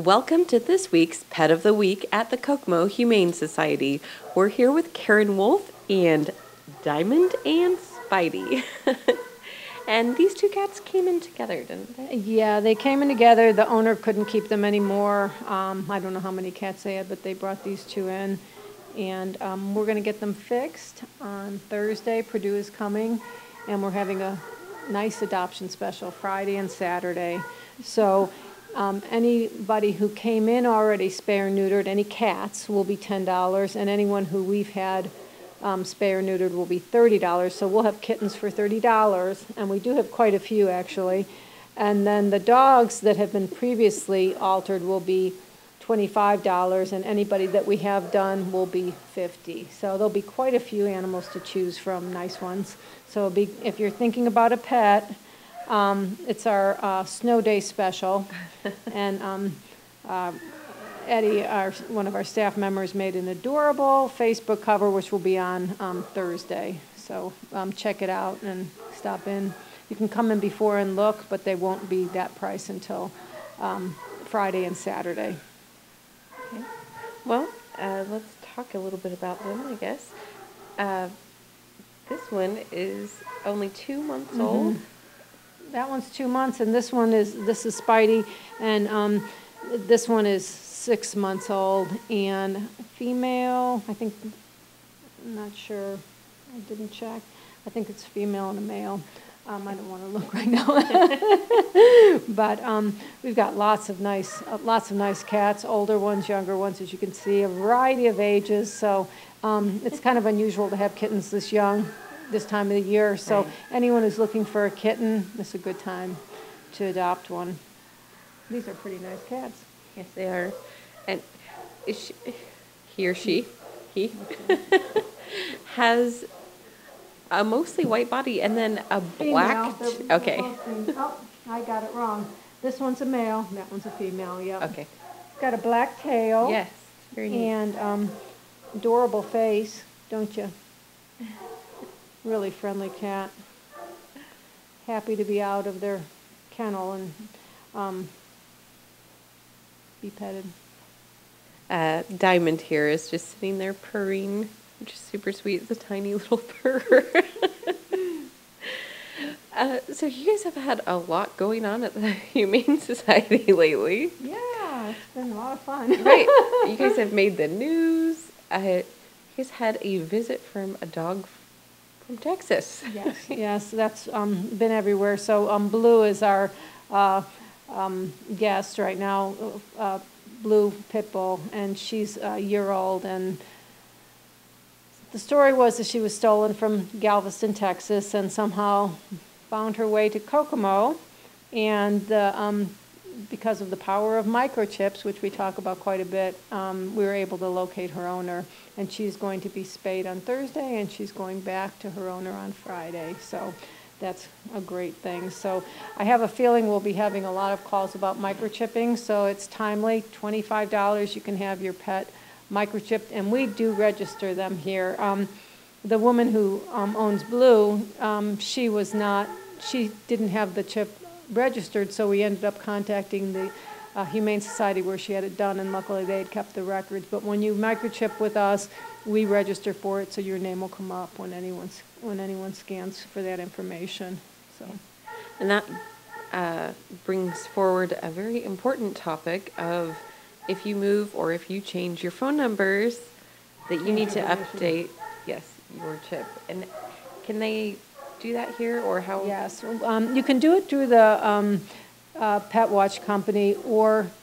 Welcome to this week's Pet of the Week at the Kokomo Humane Society. We're here with Karen Wolf and Diamond and Spidey. And these two cats came in together, didn't they? Yeah, they came in together. The owner couldn't keep them anymore. I don't know how many cats they had, but they brought these two in. And we're going to get them fixed on Thursday. Purdue is coming, and we're having a nice adoption special Friday and Saturday. So anybody who came in already spay or neutered, any cats, will be $10, and anyone who we've had spay or neutered will be $30. So we'll have kittens for $30, and we do have quite a few actually. And then the dogs that have been previously altered will be $25, and anybody that we have done will be $50. So there'll be quite a few animals to choose from, nice ones. So if you're thinking about a pet, it's our snow day special, and Eddie, one of our staff members, made an adorable Facebook cover, which will be on Thursday. So check it out and stop in. You can come in before and look, but they won't be that price until Friday and Saturday. Okay. Well, let's talk a little bit about them, I guess. This one is only 2 months old. That one's 2 months, and this is Spidey, and this one is 6 months old, and female, I think, I'm not sure, I didn't check. I think it's female and a male. I don't want to look right now. But we've got lots of nice cats, older ones, younger ones, as you can see, a variety of ages. So it's kind of unusual to have kittens this young, this time of the year. So right. Anyone who's looking for a kitten, this is a good time to adopt one. These are pretty nice cats. Yes, they are. And he or she has a mostly white body and then a black. Okay. Oh, I got it wrong. This one's a male. That one's a female. Yep. Okay. It's got a black tail. Yes. Very neat. And adorable face, don't you? Really friendly cat. Happy to be out of their kennel and be petted. Diamond here is just sitting there purring, which is super sweet. It's a tiny little purr. So you guys have had a lot going on at the Humane Society lately. Yeah, it's been a lot of fun. Right. You guys have made the news. You guys had a visit from a dog from Texas. Yes, that's been everywhere. So Blue is our guest right now, Blue Pit Bull, and she's a year old. And the story was that she was stolen from Galveston, Texas, and somehow found her way to Kokomo. And because of the power of microchips, which we talk about quite a bit, we were able to locate her owner. And she's going to be spayed on Thursday, and she's going back to her owner on Friday. So that's a great thing. So I have a feeling we'll be having a lot of calls about microchipping, so it's timely. $25, you can have your pet microchipped, and we do register them here. The woman who owns Blue, she didn't have the chip registered, so we ended up contacting the Humane Society where she had it done, and luckily they had kept the records. But when you microchip with us, we register for it, so your name will come up when anyone scans for that information. So, and that brings forward a very important topic of if you move or if you change your phone numbers, that you need to update, yes, your chip. And can they do that here, or how? Yes, you can do it through the Pet Watch company,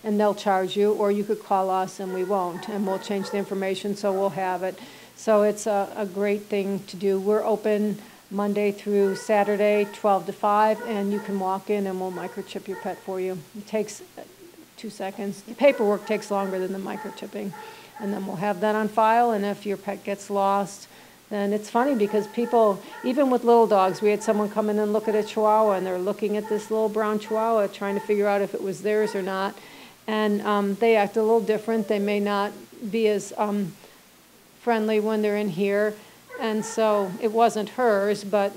and they'll charge you, or you could call us and we won't, and we'll change the information, so we'll have it. So it's a great thing to do. We're open Monday through Saturday, 12 to 5, and you can walk in and we'll microchip your pet for you. It takes 2 seconds. The paperwork takes longer than the microchipping, and then we'll have that on file, and if your pet gets lost, then it's funny because people, even with little dogs, we had someone come in and look at a Chihuahua, and they're looking at this little brown Chihuahua trying to figure out if it was theirs or not, and they act a little different. They may not be as friendly when they're in here, and so it wasn't hers, but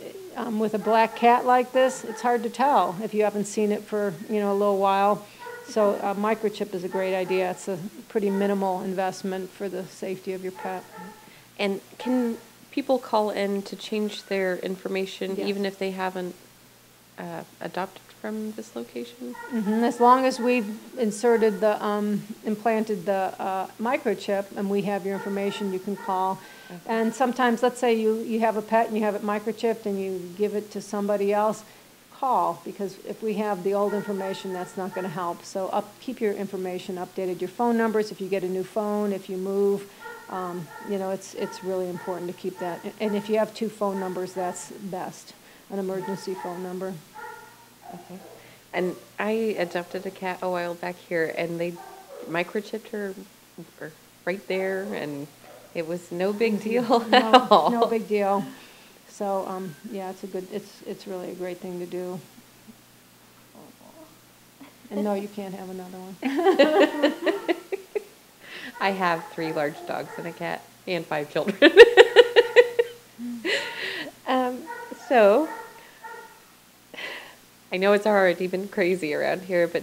with a black cat like this, it's hard to tell if you haven't seen it for a little while. So a microchip is a great idea. It's a pretty minimal investment for the safety of your pet. And can people call in to change their information Yes. even if they haven't adopted from this location? As long as we've inserted the, implanted the microchip and we have your information, you can call. Okay. And sometimes, let's say you have a pet and you have it microchipped and you give it to somebody else, call, because if we have the old information, that's not going to help. So keep your information updated, your phone numbers, if you get a new phone, if you move, it's really important to keep that. And if you have 2 phone numbers, that's best, an emergency phone number. Okay. And I adopted a cat a while back here, and they microchipped her right there, and it was no big deal at all. No big deal. So, yeah, it's really a great thing to do. And no, you can't have another one. I have 3 large dogs and a cat and 5 children. So, I know it's already been crazy around here, but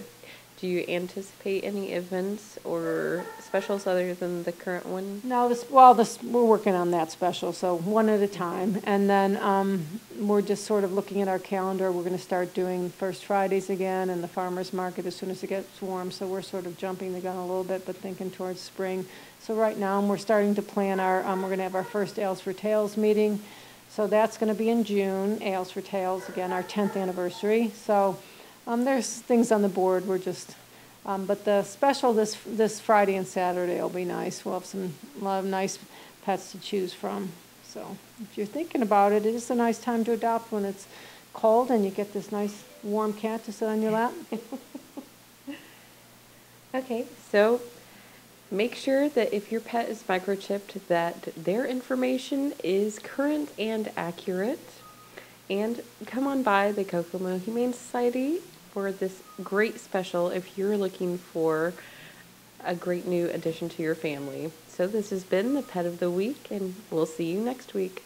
do you anticipate any events or specials other than the current one? No, we're working on that special, so one at a time. And then we're just sort of looking at our calendar. We're going to start doing First Fridays again and the farmers market as soon as it gets warm. So we're sort of jumping the gun a little bit, but thinking towards spring. So right now we're starting to plan we're going to have our first Ales for Tails meeting. So that's going to be in June, Ales for Tails, again, our 10th anniversary. So there's things on the board. We're just, but the special this Friday and Saturday will be nice. We'll have a lot of nice pets to choose from. So if you're thinking about it, it is a nice time to adopt when it's cold and you get this nice warm cat to sit on your lap. Okay, so make sure that if your pet is microchipped, that their information is current and accurate. And come on by the Kokomo Humane Society for this great special if you're looking for a great new addition to your family. So this has been the Pet of the Week, and we'll see you next week.